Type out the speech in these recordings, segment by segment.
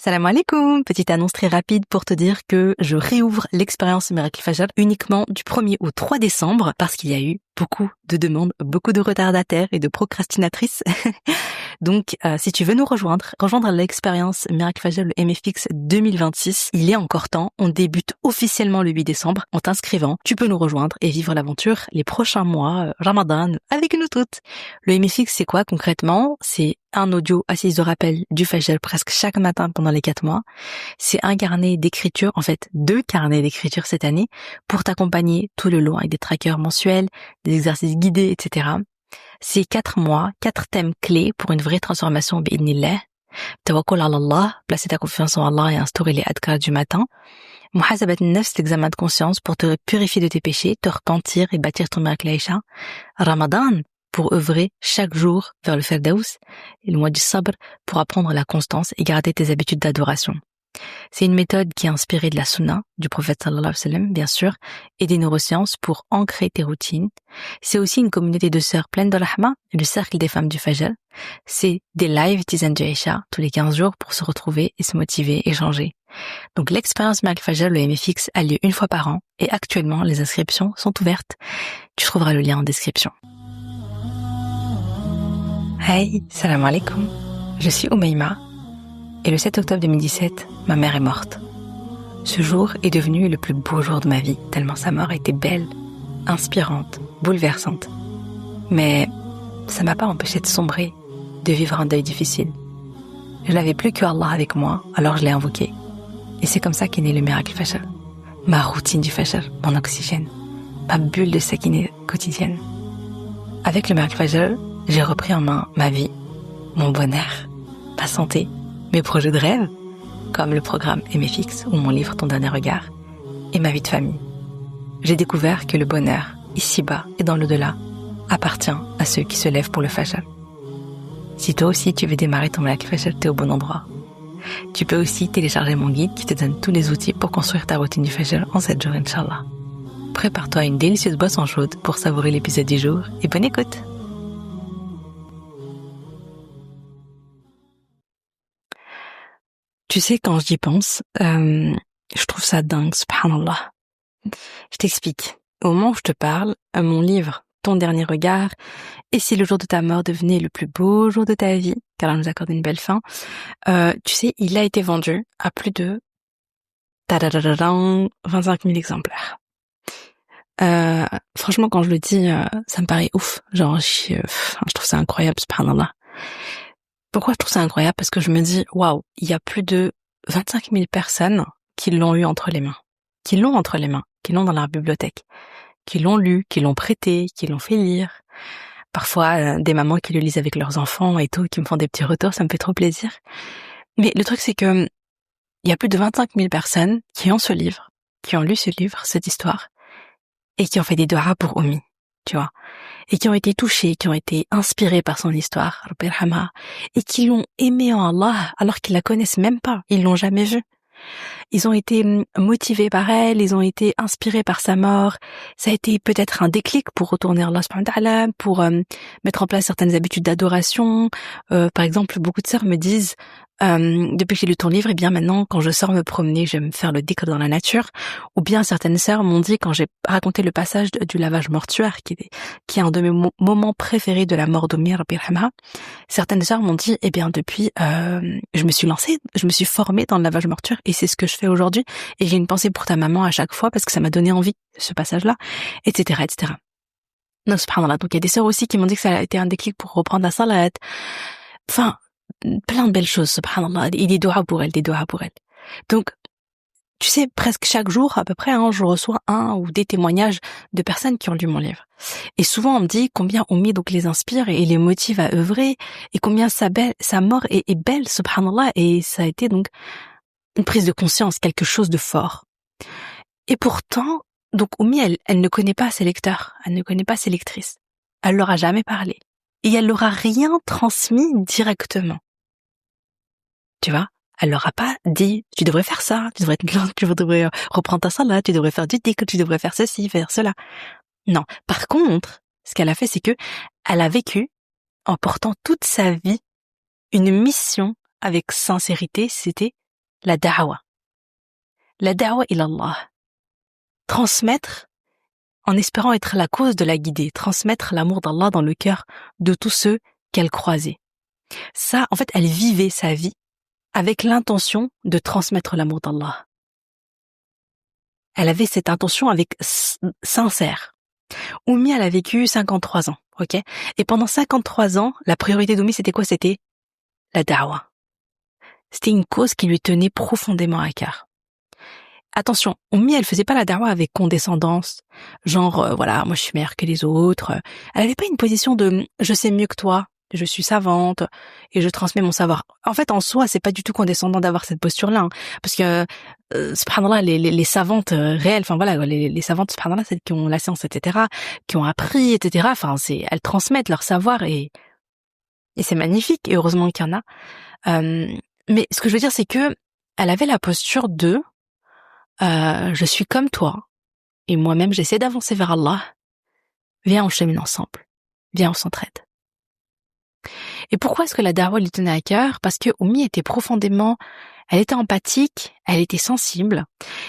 Salam alaikum, petite annonce très rapide pour te dire que je réouvre l'expérience Miracle Fajr uniquement du 1er au 3 décembre parce qu'il y a eu beaucoup de demandes, beaucoup de retardataires et de procrastinatrices. Donc, si tu veux nous rejoindre l'expérience Miracle Fajr, le MFX 2026, il est encore temps. On débute officiellement le 8 décembre en t'inscrivant. Tu peux nous rejoindre et vivre l'aventure les prochains mois, Ramadan, avec nous toutes. Le MFX, c'est quoi concrètement? C'est un audio assise de rappel du Fajr presque chaque matin pendant les 4 mois. C'est un carnet d'écriture, en fait 2 carnets d'écriture cette année, pour t'accompagner tout le long avec des trackers mensuels, des exercices guidés, etc. C'est 4 mois, 4 thèmes clés pour une vraie transformation bi'idhnillah. Tawakkul ala Allah, placer ta confiance en Allah et instaurer les adhkar du matin. Muhasabat an-nafs, l'examen de conscience pour te purifier de tes péchés, te repentir et bâtir ton miracle Aïcha. Ramadan, pour œuvrer chaque jour vers le Firdaus, et le mois du Sabr pour apprendre la constance et garder tes habitudes d'adoration. C'est une méthode qui est inspirée de la Sunna du prophète sallallahu alayhi wa sallam, bien sûr, et des neurosciences pour ancrer tes routines. C'est aussi une communauté de sœurs pleine de rahma, le cercle des femmes du Fajr. C'est des lives tisanes du Aïcha tous les 15 jours pour se retrouver et se motiver, échanger. Donc l'expérience Miracle Fajr, le MFX, a lieu une fois par an et actuellement les inscriptions sont ouvertes. Tu trouveras le lien en description. Hey, salam alaikum. Je suis Oumaima et le 7 octobre 2017, ma mère est morte. Ce jour est devenu le plus beau jour de ma vie, tellement sa mort était belle, inspirante, bouleversante. Mais ça m'a pas empêché de sombrer, de vivre un deuil difficile. Je n'avais plus que Allah avec moi, alors je l'ai invoqué. Et c'est comme ça qu'est né le Miracle Fajr. Ma routine du Fajr, mon oxygène, ma bulle de sakinah quotidienne. Avec le Miracle Fajr, j'ai repris en main ma vie, mon bonheur, ma santé, mes projets de rêve, comme le programme MFX ou mon livre Ton dernier regard, et ma vie de famille. J'ai découvert que le bonheur, ici-bas et dans l'au-delà, appartient à ceux qui se lèvent pour le Fajr. Si toi aussi tu veux démarrer ton Miracle Fajr, t'es au bon endroit. Tu peux aussi télécharger mon guide qui te donne tous les outils pour construire ta routine du Fajr en 7 jours, Inch'Allah. Prépare-toi à une délicieuse boisson chaude pour savourer l'épisode du jour et bonne écoute! Tu sais, quand j'y pense, je trouve ça dingue, subhanallah. Je t'explique. Au moment où je te parle, mon livre, Ton dernier regard, et si le jour de ta mort devenait le plus beau jour de ta vie, car elle nous accorde une belle fin, tu sais, il a été vendu à plus de 25 000 exemplaires. Franchement, quand je le dis, ça me paraît ouf. Genre, je trouve ça incroyable, subhanallah. Pourquoi je trouve ça incroyable? Parce que je me dis, waouh, il y a plus de 25 000 personnes qui l'ont eu entre les mains, qui l'ont dans leur bibliothèque, qui l'ont lu, qui l'ont prêté, qui l'ont fait lire. Parfois, des mamans qui le lisent avec leurs enfants et tout, qui me font des petits retours, ça me fait trop plaisir. Mais le truc, c'est que il y a plus de 25 000 personnes qui ont ce livre, qui ont lu ce livre, cette histoire, et qui ont fait des doigts pour Oumi, tu vois. Et qui ont été touchés, qui ont été inspirés par son histoire, Rabbi Rahma, et qui l'ont aimé en Allah alors qu'ils la connaissent même pas, ils l'ont jamais vue. Ils ont été motivés par elle, ils ont été inspirés par sa mort. Ça a été peut-être un déclic pour retourner à Allah subhanahu wa ta'ala, pour mettre en place certaines habitudes d'adoration. Par exemple, beaucoup de sœurs me disent, depuis que j'ai lu ton livre, eh bien maintenant, quand je sors me promener, je vais me faire le dhikr dans la nature. Ou bien certaines sœurs m'ont dit, quand j'ai raconté le passage du lavage mortuaire, qui est un de mes moments préférés de la mort d'Oumi, Rabbi Rahma, certaines sœurs m'ont dit, eh bien depuis, je me suis formée dans le lavage mortuaire et c'est ce que je fais aujourd'hui. Et j'ai une pensée pour ta maman à chaque fois parce que ça m'a donné envie, ce passage-là, etc., etc. Non, subhanallah. Donc il y a des sœurs aussi qui m'ont dit que ça a été un déclic pour reprendre la salat. Enfin, plein de belles choses, subhanallah, et des doigts pour elle. Donc, tu sais, presque chaque jour, à peu près, je reçois un ou des témoignages de personnes qui ont lu mon livre. Et souvent, on me dit combien Oumi donc les inspire et les motive à œuvrer, et combien sa mort est belle, subhanallah, et ça a été donc une prise de conscience, quelque chose de fort. Et pourtant, donc Oumi, elle ne connaît pas ses lecteurs, elle ne connaît pas ses lectrices. Elle leur a jamais parlé. Et elle leur a rien transmis directement. Tu vois, elle leur a pas dit, tu devrais faire ça, tu devrais reprendre ta salat, tu devrais faire du dhikr, tu devrais faire ceci, faire cela. Non. Par contre, ce qu'elle a fait, c'est que elle a vécu, en portant toute sa vie, une mission avec sincérité, c'était la da'wa. La da'wa ila Allah. Transmettre en espérant être la cause de la guider, transmettre l'amour d'Allah dans le cœur de tous ceux qu'elle croisait. Ça, en fait, elle vivait sa vie avec l'intention de transmettre l'amour d'Allah. Elle avait cette intention sincère. Oummi, elle a vécu 53 ans, ok? Et pendant 53 ans, la priorité d'Oummi, c'était quoi? C'était la da'wa. C'était une cause qui lui tenait profondément à cœur. Attention, Oummi, elle faisait pas la da'wa avec condescendance, genre, voilà, moi je suis meilleure que les autres. Elle avait pas une position de « je sais mieux que toi ». Je suis savante et je transmets mon savoir. En fait, en soi, c'est pas du tout condescendant d'avoir cette posture-là, hein, parce que subhanallah, les savantes réelles, enfin voilà, les savantes subhanallah, celles qui ont la science, etc., qui ont appris, etc. Enfin, elles transmettent leur savoir et c'est magnifique. Et heureusement qu'il y en a. Mais ce que je veux dire, c'est que elle avait la posture de je suis comme toi et moi-même, j'essaie d'avancer vers Allah. Viens, on chemine ensemble. Viens, on s'entraide. Et pourquoi est-ce que la da'wa lui tenait à cœur? Parce que Oummi était elle était empathique, elle était sensible.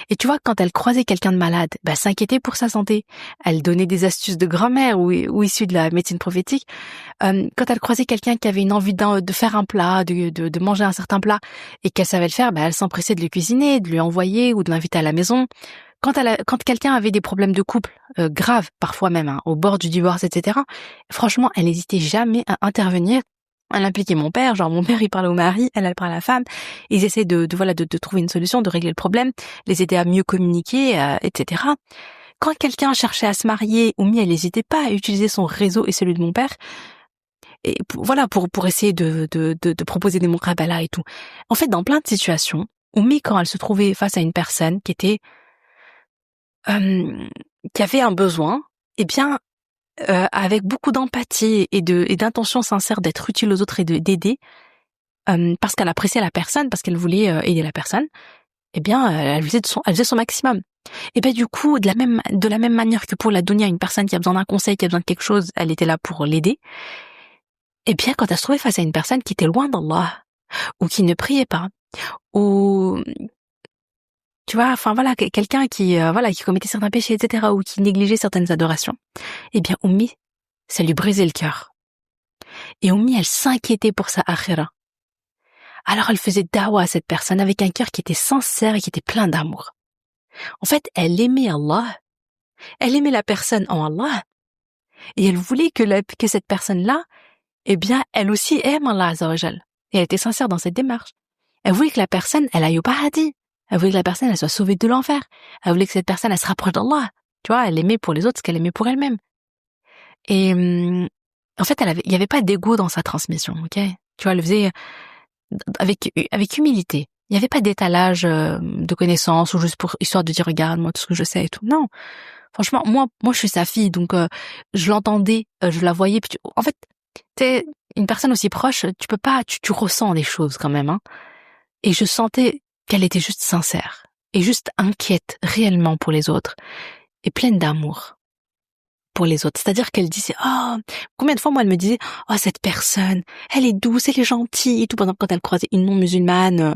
Et tu vois, quand elle croisait quelqu'un de malade, s'inquiétait pour sa santé. Elle donnait des astuces de grand-mère ou issues de la médecine prophétique. Quand elle croisait quelqu'un qui avait une envie de faire un plat, de manger un certain plat, et qu'elle savait le faire, elle s'empressait de le cuisiner, de lui envoyer ou de l'inviter à la maison. Quand quelqu'un avait des problèmes de couple graves, parfois même au bord du divorce, etc., franchement, elle n'hésitait jamais à intervenir. Elle impliquait mon père, genre mon père il parlait au mari, elle parlait à la femme. Ils essaient de trouver une solution, de régler le problème, les aider à mieux communiquer, etc. Quand quelqu'un cherchait à se marier, Oummi, elle n'hésitait pas à utiliser son réseau et celui de mon père, et pour essayer de proposer des muqabala et tout. En fait, dans plein de situations, Oummi, quand elle se trouvait face à une personne qui avait un besoin, avec beaucoup d'empathie et d'intention sincère d'être utile aux autres et d'aider, parce qu'elle appréciait la personne, parce qu'elle voulait aider la personne, elle faisait son maximum. Et du coup, de la même manière que pour la dunya, une personne qui a besoin d'un conseil, qui a besoin de quelque chose, elle était là pour l'aider. Quand elle se trouvait face à une personne qui était loin d'Allah, ou qui ne priait pas, ou tu vois, enfin voilà, quelqu'un qui commettait certains péchés, etc., ou qui négligeait certaines adorations, Oummi, ça lui brisait le cœur. Et Oummi, elle s'inquiétait pour sa akhira. Alors elle faisait da'wa à cette personne avec un cœur qui était sincère et qui était plein d'amour. En fait, elle aimait Allah, elle aimait la personne en Allah, et elle voulait que cette personne-là, elle aussi aime Allah Azza wa Jal. Et elle était sincère dans cette démarche. Elle voulait que la personne, elle aille au paradis. Elle voulait que la personne, elle soit sauvée de l'enfer. Elle voulait que cette personne, elle se rapproche d'Allah. Tu vois, elle aimait pour les autres ce qu'elle aimait pour elle-même. Et en fait, il y avait pas d'ego dans sa transmission, ok? Tu vois, elle faisait avec humilité. Il y avait pas d'étalage de connaissances ou juste pour histoire de dire regarde moi tout ce que je sais et tout. Non, franchement, moi je suis sa fille, donc je l'entendais, je la voyais. En fait, t'es une personne aussi proche, tu peux pas, tu ressens des choses quand même, hein. Et je sentais qu'elle était juste sincère et juste inquiète réellement pour les autres et pleine d'amour pour les autres. C'est-à-dire qu'elle disait combien de fois moi elle me disait cette personne, elle est douce, elle est gentille et tout. Par exemple, quand elle croisait une non-musulmane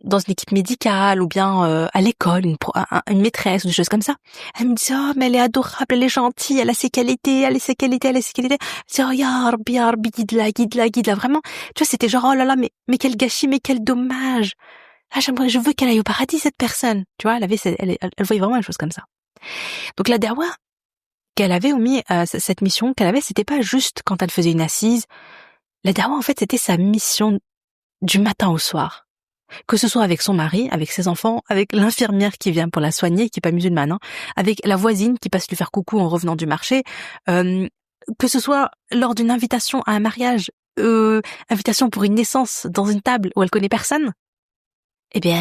dans une équipe médicale ou bien à l'école, une maîtresse ou des choses comme ça, elle me disait mais elle est adorable, elle est gentille, elle a ses qualités, elle a ses qualités. Elle disait ya Rabbi, guide-la, vraiment. Tu vois, c'était genre oh là là, mais quel gâchis, mais quel dommage. Je veux qu'elle aille au paradis cette personne. Tu vois, elle voyait vraiment les choses comme ça. Donc la da'wa qu'elle avait cette mission qu'elle avait, c'était pas juste quand elle faisait une assise. La da'wa en fait, c'était sa mission du matin au soir. Que ce soit avec son mari, avec ses enfants, avec l'infirmière qui vient pour la soigner, qui est pas musulmane, hein, avec la voisine qui passe lui faire coucou en revenant du marché, que ce soit lors d'une invitation à un mariage, invitation pour une naissance dans une table où elle connaît personne, elle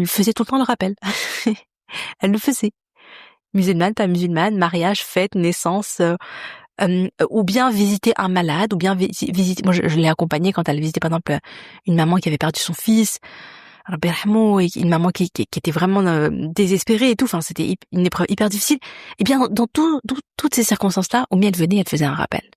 faisait tout le temps le rappel. Elle le faisait. Musulmane, pas musulmane, mariage, fête, naissance, ou bien visiter un malade, ou bien visiter. Moi, je l'ai accompagnée quand elle visitait, par exemple, une maman qui avait perdu son fils, et une maman qui était vraiment désespérée et tout. Enfin, c'était une épreuve hyper difficile. Et bien, dans toutes ces circonstances-là, elle venait, elle faisait un rappel,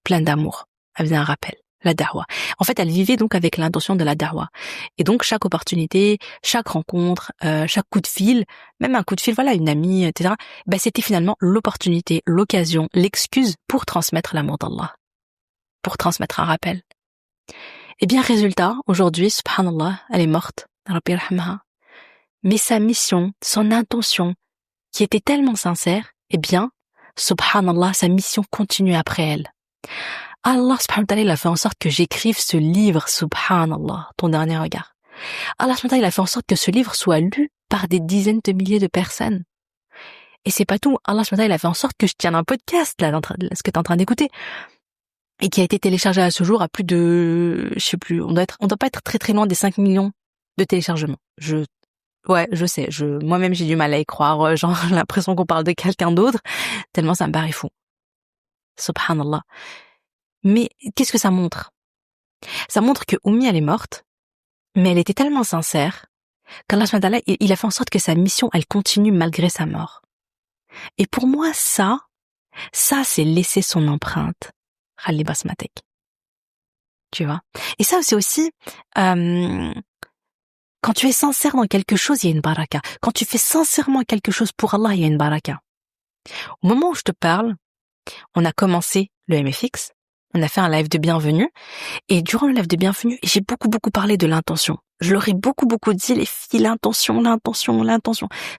plein d'amour. Elle faisait un rappel. la da'wa. En fait, elle vivait donc avec l'intention de la da'wa. Et donc, chaque opportunité, chaque rencontre, chaque coup de fil, même un coup de fil, voilà, une amie, etc., ben, c'était finalement l'opportunité, l'occasion, l'excuse pour transmettre l'amour d'Allah, pour transmettre un rappel. Eh bien, résultat, aujourd'hui, subhanallah, elle est morte, Rabbi yarhamha. Mais sa mission, son intention, qui était tellement sincère, eh bien, subhanallah, sa mission continue après elle. Allah subhanahu wa ta'ala, il a fait en sorte que j'écrive ce livre, subhanallah, ton dernier regard. Allah subhanahu wa ta'ala, il a fait en sorte que ce livre soit lu par des dizaines de milliers de personnes. Et c'est pas tout. Allah subhanahu wa ta'ala, il a fait en sorte que je tienne un podcast, là, ce que t'es en train d'écouter. Et qui a été téléchargé à ce jour à plus de, je sais plus, on doit pas être très très loin des 5 millions de téléchargements. Ouais, je sais, moi-même j'ai du mal à y croire, genre, j'ai l'impression qu'on parle de quelqu'un d'autre, tellement ça me paraît fou. Subhanallah. Mais qu'est-ce que ça montre? Ça montre que Oumi, elle est morte, mais elle était tellement sincère qu'Allah subhanahu wa ta'ala, il a fait en sorte que sa mission, elle continue malgré sa mort. Et pour moi, ça c'est laisser son empreinte. Khalli Basmatek. Tu vois? Et ça, c'est aussi, quand tu es sincère dans quelque chose, il y a une baraka. Quand tu fais sincèrement quelque chose pour Allah, il y a une baraka. Au moment où je te parle, on a commencé le MFX, on a fait un live de bienvenue, et durant le live de bienvenue, j'ai beaucoup parlé de l'intention. Je leur ai beaucoup dit, les filles, l'intention.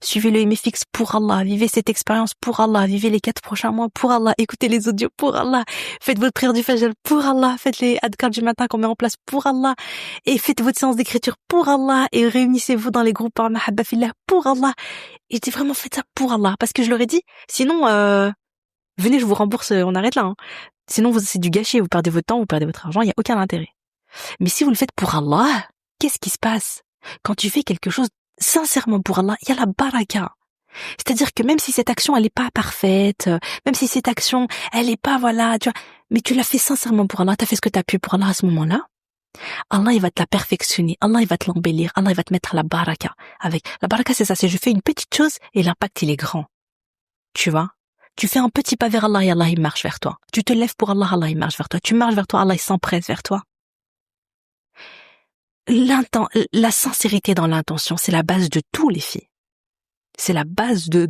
Suivez le MFX pour Allah, vivez cette expérience pour Allah, vivez les 4 prochains mois pour Allah, écoutez les audios pour Allah, faites votre prière du Fajr pour Allah, faites les adhkar du matin qu'on met en place pour Allah, et faites votre séance d'écriture pour Allah, et réunissez-vous dans les groupes par mahabba fillah pour Allah. Et j'ai vraiment fait ça pour Allah, parce que je leur ai dit, sinon, venez, je vous rembourse, on arrête là, hein. Sinon, c'est du gâchis, vous perdez votre temps, vous perdez votre argent, il n'y a aucun intérêt. Mais si vous le faites pour Allah, qu'est-ce qui se passe? Quand tu fais quelque chose sincèrement pour Allah, il y a la baraka. C'est-à-dire que même si cette action, elle est pas parfaite, même si cette action, elle est pas, voilà, tu vois, mais tu l'as fait sincèrement pour Allah, t'as fait ce que t'as pu pour Allah à ce moment-là, Allah, il va te la perfectionner, Allah, il va te l'embellir, Allah, il va te mettre la baraka. La baraka, c'est ça, c'est je fais une petite chose et l'impact, il est grand. Tu vois? Tu fais un petit pas vers Allah et Allah, il marche vers toi. Tu te lèves pour Allah, Allah, il marche vers toi. Tu marches vers toi, Allah, il s'empresse vers toi. La sincérité dans l'intention, c'est la base de tout, les filles. C'est la base de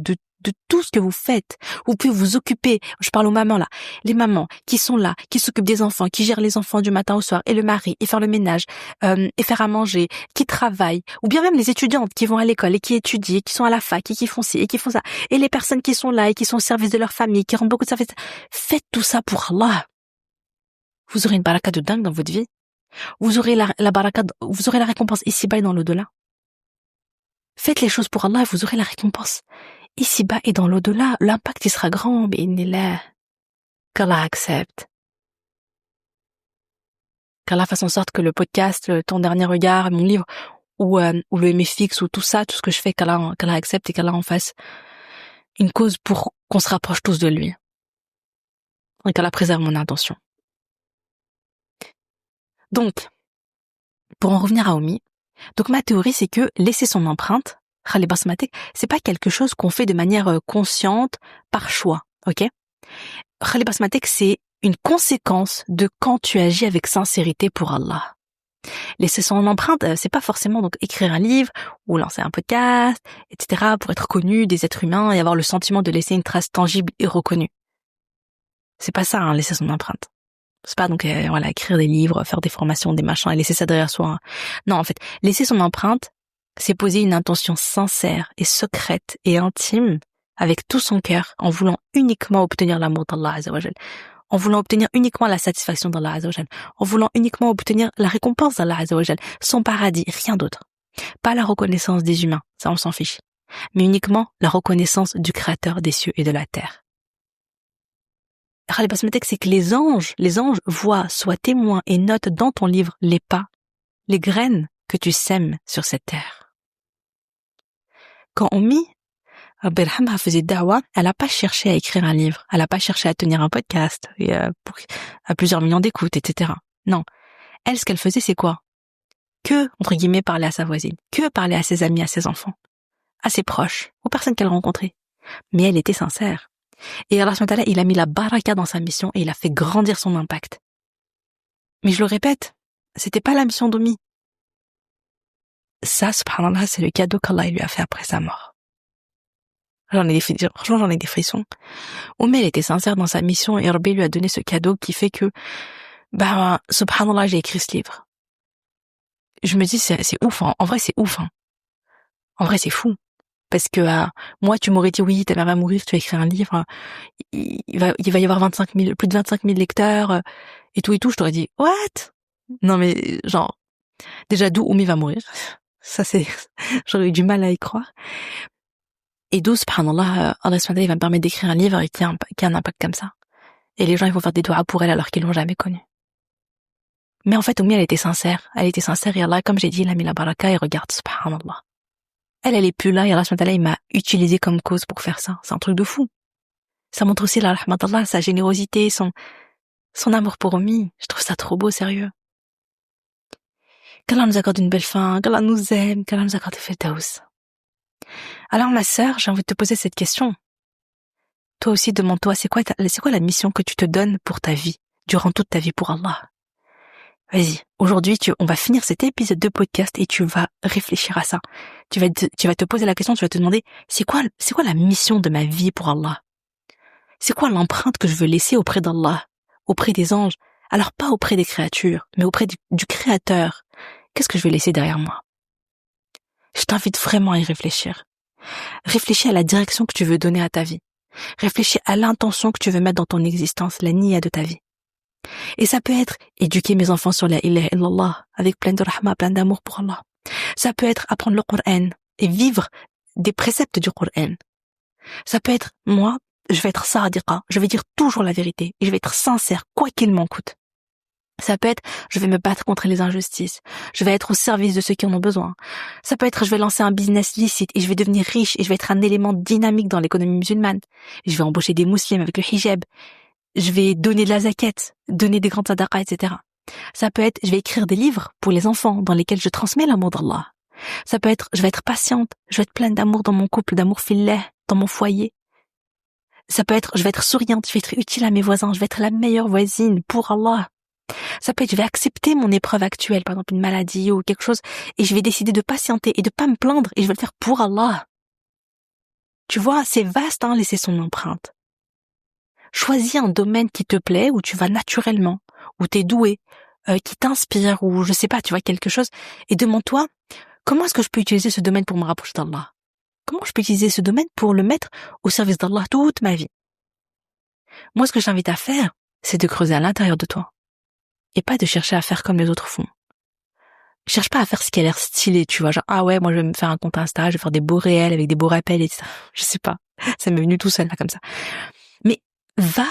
tout ce que vous faites. Vous pouvez vous occuper. Je parle aux mamans, là. Les mamans qui sont là, qui s'occupent des enfants, qui gèrent les enfants du matin au soir, et le mari, et faire le ménage, et faire à manger, qui travaillent, ou bien même les étudiantes qui vont à l'école et qui étudient, et qui sont à la fac, et qui font ci, et qui font ça. Et les personnes qui sont là, et qui sont au service de leur famille, qui rendent beaucoup de services. Faites tout ça pour Allah. Vous aurez une baraka de dingue dans votre vie. Vous aurez la baraka, vous aurez la récompense ici-bas et dans l'au-delà. Faites les choses pour Allah et vous aurez la récompense ici-bas et dans l'au-delà. L'impact, il sera grand, mais il est là. Qu'Allah accepte. Qu'Allah fasse en sorte que le podcast, ton dernier regard, mon livre, ou le MFX, ou tout ça, tout ce que je fais, qu'Allah accepte et qu'Allah en fasse une cause pour qu'on se rapproche tous de lui. Et qu'Allah préserve mon intention. Donc, pour en revenir à Oumi, donc ma théorie, c'est que laisser son empreinte, Khalli Basmatek, c'est pas quelque chose qu'on fait de manière consciente, par choix, ok? Khalli Basmatek, c'est une conséquence de quand tu agis avec sincérité pour Allah. Laisser son empreinte, c'est pas forcément donc écrire un livre ou lancer un podcast, etc. pour être connu des êtres humains et avoir le sentiment de laisser une trace tangible et reconnue. C'est pas ça, hein, laisser son empreinte. C'est pas donc voilà, écrire des livres, faire des formations, des machins et laisser ça derrière soi. Hein. Non, en fait, laisser son empreinte, c'est poser une intention sincère et secrète et intime avec tout son cœur en voulant uniquement obtenir l'amour d'Allah Azza wa Jal, en voulant obtenir uniquement la satisfaction d'Allah Azza wa Jal, en voulant uniquement obtenir la récompense d'Allah Azza wa Jal, son paradis, rien d'autre. Pas la reconnaissance des humains, ça on s'en fiche, mais uniquement la reconnaissance du Créateur des cieux et de la terre. Khalli Basmatek, c'est que les anges voient, soient témoins et notent dans ton livre les pas, les graines que tu sèmes sur cette terre. Quand Oumi, Rabbi yarhamha, faisait da'wa, elle n'a pas cherché à écrire un livre, elle n'a pas cherché à tenir un podcast, à plusieurs millions d'écoutes, etc. Non. Elle, ce qu'elle faisait, c'est quoi? Que, entre guillemets, parler à sa voisine, que parler à ses amis, à ses enfants, à ses proches, aux personnes qu'elle rencontrait. Mais elle était sincère. Et Allah subhanahu wa ta'ala, il a mis la baraka dans sa mission et il a fait grandir son impact. Mais je le répète, c'était pas la mission d'Oumi. Ça, subhanallah, c'est le cadeau qu'Allah lui a fait après sa mort. Franchement, j'en ai des frissons. Oumi, elle était sincère dans sa mission et Rabbi lui a donné ce cadeau qui fait que, subhanallah, j'ai écrit ce livre. Je me dis, c'est ouf, hein. En vrai, c'est ouf, hein. En vrai, c'est fou. Parce que, moi, tu m'aurais dit, oui, ta mère va mourir, tu as écrit un livre, il va y avoir plus de 25 000 lecteurs, et tout, je t'aurais dit, what? Non, mais, genre, déjà, d'où Oumi va mourir? Ça, j'aurais eu du mal à y croire. Et d'où, subhanallah, Allah subhanahu va me permettre d'écrire un livre qui a un impact comme ça. Et les gens, ils vont faire des doigts pour elle alors qu'ils l'ont jamais connue. Mais en fait, Oumi, elle était sincère, et Allah, comme j'ai dit, il a mis la baraka, et regarde, subhanallah. Elle est plus là, et Allah subhanahu il m'a utilisé comme cause pour faire ça. C'est un truc de fou. Ça montre aussi la rahmat d'Allah, sa générosité, son amour pour Oumi. Je trouve ça trop beau, sérieux. Qu'Allah nous accorde une belle fin, qu'Allah nous aime, qu'Allah nous accorde le Firdaus. Alors, ma sœur, j'ai envie de te poser cette question. Toi aussi, demande-toi, c'est quoi la mission que tu te donnes pour ta vie, durant toute ta vie pour Allah? Vas-y, aujourd'hui, on va finir cet épisode de podcast et tu vas réfléchir à ça. Tu vas te poser la question, tu vas te demander, c'est quoi la mission de ma vie pour Allah? C'est quoi l'empreinte que je veux laisser auprès d'Allah, auprès des anges? Alors pas auprès des créatures, mais auprès du Créateur. Qu'est-ce que je vais laisser derrière moi? Je t'invite vraiment à y réfléchir. Réfléchis à la direction que tu veux donner à ta vie. Réfléchis à l'intention que tu veux mettre dans ton existence, la niya de ta vie. Et ça peut être éduquer mes enfants sur la ilaha illallah, avec plein de rahma, plein d'amour pour Allah. Ça peut être apprendre le Coran et vivre des préceptes du Coran. Ça peut être, moi, je vais être sadiqa, je vais dire toujours la vérité et je vais être sincère, quoi qu'il m'en coûte. Ça peut être, je vais me battre contre les injustices. Je vais être au service de ceux qui en ont besoin. Ça peut être, je vais lancer un business licite et je vais devenir riche et je vais être un élément dynamique dans l'économie musulmane. Je vais embaucher des musulmans avec le hijab. Je vais donner de la zakat, donner des grandes sadaqas, etc. Ça peut être, je vais écrire des livres pour les enfants dans lesquels je transmets l'amour d'Allah. Ça peut être, je vais être patiente, je vais être pleine d'amour dans mon couple, d'amour fillet, dans mon foyer. Ça peut être, je vais être souriante, je vais être utile à mes voisins, je vais être la meilleure voisine pour Allah. Ça peut être, je vais accepter mon épreuve actuelle, par exemple une maladie ou quelque chose, et je vais décider de patienter et de pas me plaindre, et je vais le faire pour Allah. Tu vois, c'est vaste, laisser son empreinte. Choisis un domaine qui te plaît, où tu vas naturellement, où t'es doué, qui t'inspire, ou je sais pas, tu vois, quelque chose, et demande-toi, comment est-ce que je peux utiliser ce domaine pour me rapprocher d'Allah? Comment je peux utiliser ce domaine pour le mettre au service d'Allah toute ma vie? Moi, ce que je t'invite à faire, c'est de creuser à l'intérieur de toi. Et pas de chercher à faire comme les autres font. Cherche pas à faire ce qui a l'air stylé, tu vois, genre, ah ouais, moi je vais me faire un compte Insta, je vais faire des beaux réels avec des beaux rappels et ça. Je sais pas. Ça m'est venu tout seul, là, comme ça. Mais va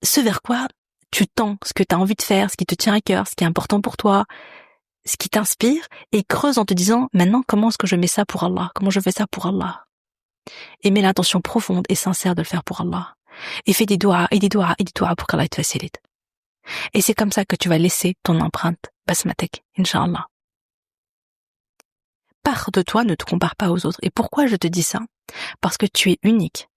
ce vers quoi tu tends, ce que tu as envie de faire, ce qui te tient à cœur, ce qui est important pour toi, ce qui t'inspire, et creuse en te disant, maintenant, comment est-ce que je mets ça pour Allah? Comment je fais ça pour Allah? Et mets l'intention profonde et sincère de le faire pour Allah. Et fais des doigts pour qu'Allah te facilite. Et c'est comme ça que tu vas laisser ton empreinte basmatek, Inch'Allah. Pars de toi, ne te compare pas aux autres. Et pourquoi je te dis ça? Parce que tu es unique.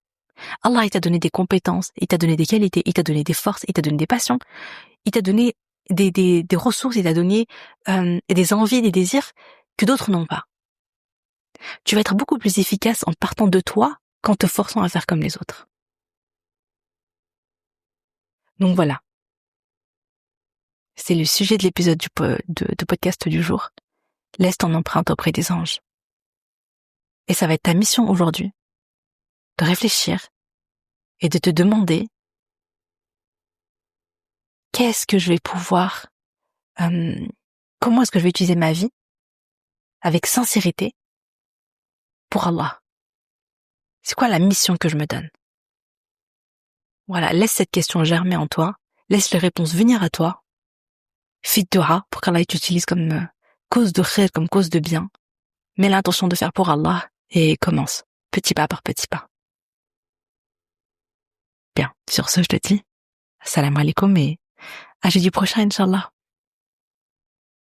Allah, il t'a donné des compétences, il t'a donné des qualités, il t'a donné des forces, il t'a donné des passions, il t'a donné des ressources, il t'a donné des envies, des désirs que d'autres n'ont pas. Tu vas être beaucoup plus efficace en partant de toi qu'en te forçant à faire comme les autres. Donc voilà. C'est le sujet de l'épisode de podcast du jour. Laisse ton empreinte auprès des anges. Et ça va être ta mission aujourd'hui de réfléchir et de te demander qu'est-ce que je vais pouvoir, comment est-ce que je vais utiliser ma vie avec sincérité pour Allah. C'est quoi la mission que je me donne? Voilà, laisse cette question germer en toi, laisse les réponses venir à toi. Fais dua pour qu'Allah t'utilise comme cause de khir, comme cause de bien. Mets l'intention de faire pour Allah et commence, petit pas par petit pas. Bien, sur ce, je te dis, salam alaikum et à jeudi prochain, Inch'Allah.